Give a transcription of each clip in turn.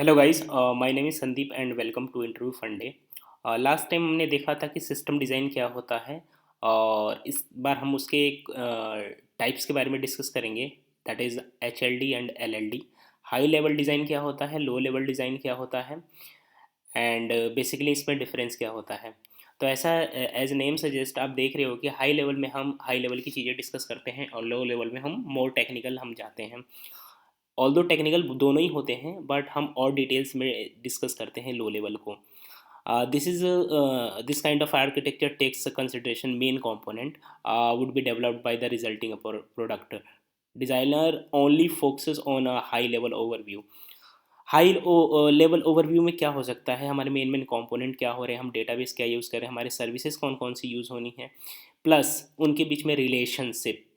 Hello guys, my name is Sandeep and welcome to interview फंडे। Last time हमने देखा था कि सिस्टम डिज़ाइन क्या होता है और इस बार हम उसके टाइप्स के बारे में डिस्कस करेंगे। That is HLD and LLD। High level design क्या होता है, लो लेवल डिज़ाइन क्या होता है एंड बेसिकली इसमें डिफरेंस क्या होता है। तो ऐसा एज नेम सजेस्ट आप देख रहे हो कि हाई लेवल में हम हाई लेवल की चीज़ें डिस्कस करते हैं और लो लेवल में हम मोर टेक्निकल हम जाते हैं। ऑल्दो टेक्निकल दोनों ही होते हैं बट हम और डिटेल्स में डिस्कस करते हैं लो लेवल को। This kind of architecture takes consideration main component would be developed by the resulting product. Designer only focuses on a high level overview. High level overview में क्या हो सकता है, हमारे मेन कंपोनेंट क्या हो रहे हैं, हम डेटाबेस क्या यूज़ कर रहे हैं, हमारे सर्विसेज कौन कौन सी यूज़ होनी है, प्लस उनके बीच में रिलेशनशिप।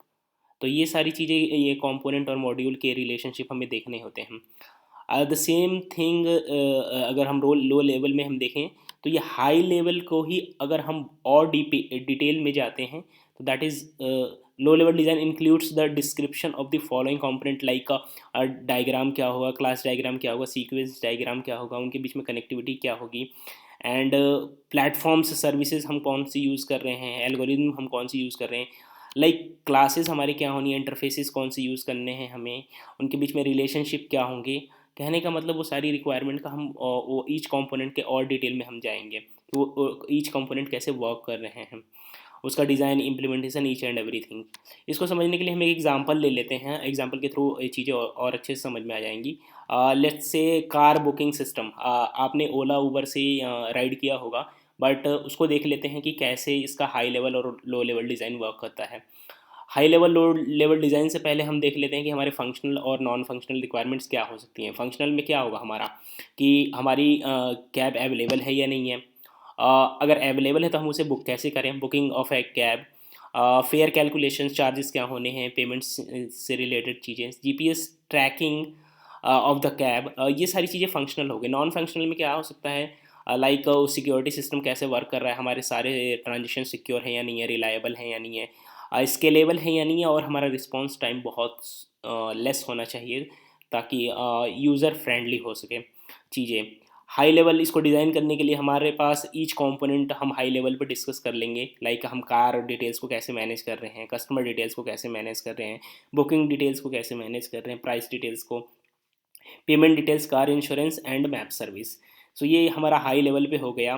तो ये सारी चीज़ें, ये कंपोनेंट और मॉड्यूल के रिलेशनशिप हमें देखने होते हैं। द सेम थिंग अगर हम लो लेवल में हम देखें तो ये हाई लेवल को ही अगर हम और डिटेल में जाते हैं तो that is low level design includes the description of the following component like diagram क्या होगा, क्लास डायग्राम क्या होगा, सीक्वेंस डायग्राम क्या होगा, उनके बीच में कनेक्टिविटी क्या होगी एंड प्लेटफॉर्म्स सर्विसेज हम कौन सी यूज़ कर रहे हैं, एल्गोरिदम हम कौन सी यूज़ कर रहे हैं, लाइक क्लासेस हमारे क्या होनी है, इंटरफेसेस कौन से यूज़ करने हैं हमें, उनके बीच में रिलेशनशिप क्या होंगे। कहने का मतलब वो सारी रिक्वायरमेंट का हम वो ईच कंपोनेंट के और डिटेल में हम जाएंगे कि वो ईच कंपोनेंट कैसे वर्क कर रहे हैं, उसका design, implementation, each and everything. इसको समझने के लिए हम एक एग्जांपल ले लेते हैं। एग्जांपल के थ्रू ये चीज़ें और अच्छे से समझ में आ जाएंगी। Let's say car booking system, आपने ओला उबर से राइड किया होगा बट उसको देख लेते हैं कि कैसे इसका हाई लेवल और लो लेवल डिज़ाइन वर्क करता है। High level low level design से पहले हम देख लेते हैं कि हमारे फंक्शनल और नॉन फंक्शनल रिक्वायरमेंट्स क्या हो सकती हैं। फंक्शनल में क्या होगा हमारा कि हमारी कैब अवेलेबल है या नहीं है। अगर अवेलेबल है तो हम उसे बुक कैसे करें, booking of A cab, fair calculation, charges क्या होने हैं, पेमेंट्स से रिलेटेड चीज़ें, GPS tracking of the cab. ये सारी चीज़ें फंक्शनल हो गई। नॉन फंक्शनल में क्या हो सकता है, लाइक सिक्योरिटी सिस्टम कैसे वर्क कर रहा है, हमारे सारे ट्रांजेक्शन सिक्योर है या नहीं है, रिलायबल है या नहीं है, स्केलेबल है या नहीं है, और हमारा रिस्पॉन्स टाइम बहुत लेस होना चाहिए ताकि यूज़र फ्रेंडली हो सके चीज़ें। हाई लेवल इसको डिज़ाइन करने के लिए हमारे पास ईच कंपोनेंट हम हाई लेवल पे डिस्कस कर लेंगे, लाइक हम कार डिटेल्स को कैसे मैनेज कर रहे हैं, कस्टमर डिटेल्स को कैसे मैनेज कर रहे हैं, बुकिंग डिटेल्स को कैसे मैनेज कर रहे हैं, प्राइस डिटेल्स को, payment details, car insurance and map service. So ये हमारा हाई लेवल पे हो गया।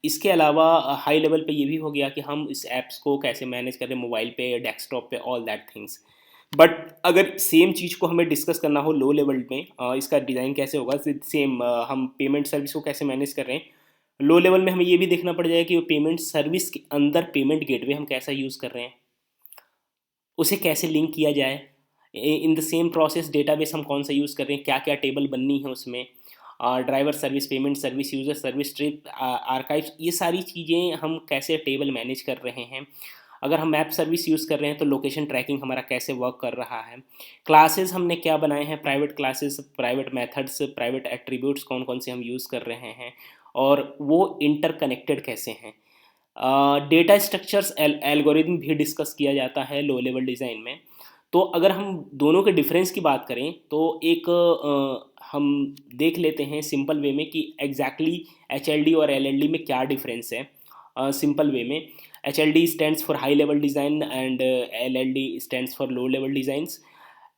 इसके अलावा हाई लेवल पे ये भी हो गया कि हम इस ऐप्स को कैसे मैनेज करें, मोबाइल पे, डेस्कटॉप पे, ऑल दैट थिंग्स। बट अगर सेम चीज़ को हमें डिस्कस करना हो लो लेवल में, इसका डिज़ाइन कैसे होगा, सेम हम पेमेंट सर्विस को कैसे मैनेज कर रहे हैं, लो लेवल में हमें ये भी देखना पड़ जाएगा कि वो पेमेंट सर्विस के अंदर पेमेंट गेटवे हम कैसा यूज़ कर रहे हैं, उसे कैसे लिंक किया जाए, in the same process database हम कौन सा यूज़ कर रहे हैं, क्या क्या टेबल बननी है उसमें, driver service, payment service, user service, trip archives, ये सारी चीज़ें हम कैसे टेबल मैनेज कर रहे हैं। अगर हम मैप सर्विस यूज़ कर रहे हैं तो लोकेशन ट्रैकिंग हमारा कैसे वर्क कर रहा है। क्लासेस हमने क्या बनाए हैं, private classes, private methods, private attributes कौन कौन से हम यूज़ कर रहे हैं और वो इंटरकनेक्टेड कैसे हैं। डेटा स्ट्रक्चर्स, एल्गोरिदम भी डिस्कस किया जाता है लो लेवल डिज़ाइन में। तो अगर हम दोनों के डिफरेंस की बात करें तो एक हम देख लेते हैं सिंपल वे में कि एग्जैक्टली HLD और LLD में क्या डिफरेंस है। सिंपल वे में HLD stands for high level design and LLD stands for low level designs.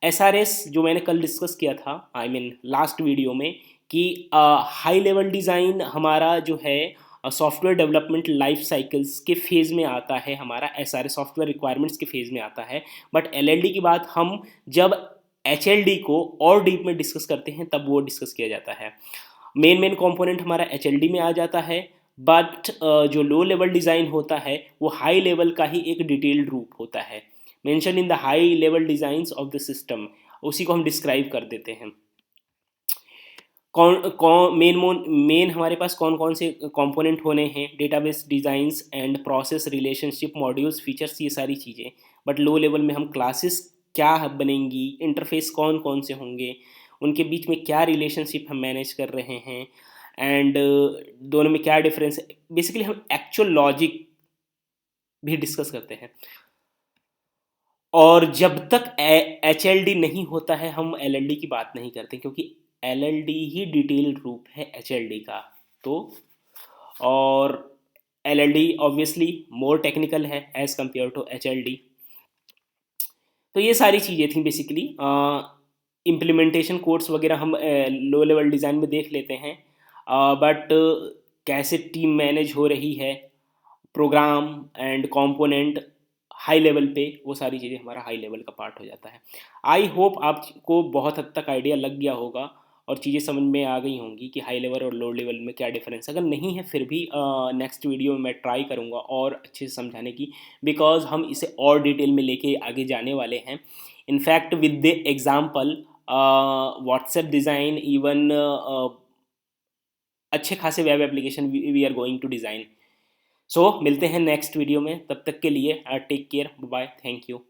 SRS जो मैंने कल डिस्कस किया था, आई मीन लास्ट वीडियो में, कि हाई लेवल डिज़ाइन हमारा जो है सॉफ्टवेयर डेवलपमेंट लाइफ साइकिल्स के फेज़ में आता है, हमारा SRS सॉफ्टवेयर रिक्वायरमेंट्स के फेज़ में आता है। बट LLD की बात हम जब HLD को और डीप में डिस्कस करते हैं तब वो डिस्कस किया जाता है। मेन कंपोनेंट हमारा HLD में आ जाता है बट जो लो लेवल डिज़ाइन होता है वो हाई लेवल का ही एक डिटेल्ड रूप होता है, mention in the high level designs of the system, उसी को हम डिस्क्राइब कर देते हैं। कौन कौन मेन हमारे पास कौन कौन से कंपोनेंट होने हैं, database designs and process, relationship, modules, features, ये सारी चीज़ें। बट लो लेवल में हम क्लासेस क्या बनेंगी, इंटरफेस कौन कौन से होंगे, उनके बीच में क्या रिलेशनशिप हम मैनेज कर रहे हैं एंड दोनों में क्या डिफरेंस है, बेसिकली हम एक्चुअल लॉजिक भी डिस्कस करते हैं। और जब तक HLD नहीं होता है हम LLD की बात नहीं करते, क्योंकि LLD ही डिटेल रूप है HLD का। तो और LLD ऑब्वियसली मोर टेक्निकल है एज कम्पेयर टू HLD। तो ये सारी चीज़ें थी बेसिकली। इम्प्लीमेंटेशन कोड्स वगैरह हम लो लेवल डिज़ाइन में देख लेते हैं, बट कैसे टीम मैनेज हो रही है, program and component high level पे, वो सारी चीज़ें हमारा हाई लेवल का पार्ट हो जाता है। आई होप आपको बहुत हद तक आइडिया लग गया होगा और चीज़ें समझ में आ गई होंगी कि हाई लेवल और लो लेवल में क्या डिफरेंस। अगर नहीं है फिर भी नेक्स्ट वीडियो में मैं ट्राई करूँगा और अच्छे से समझाने की, बिकॉज हम इसे और डिटेल में लेके आगे जाने वाले हैं। In fact with the example WhatsApp design, even अच्छे खासे web application we are going to design. So मिलते हैं नेक्स्ट वीडियो में, तब तक के लिए take care, bye, thank you.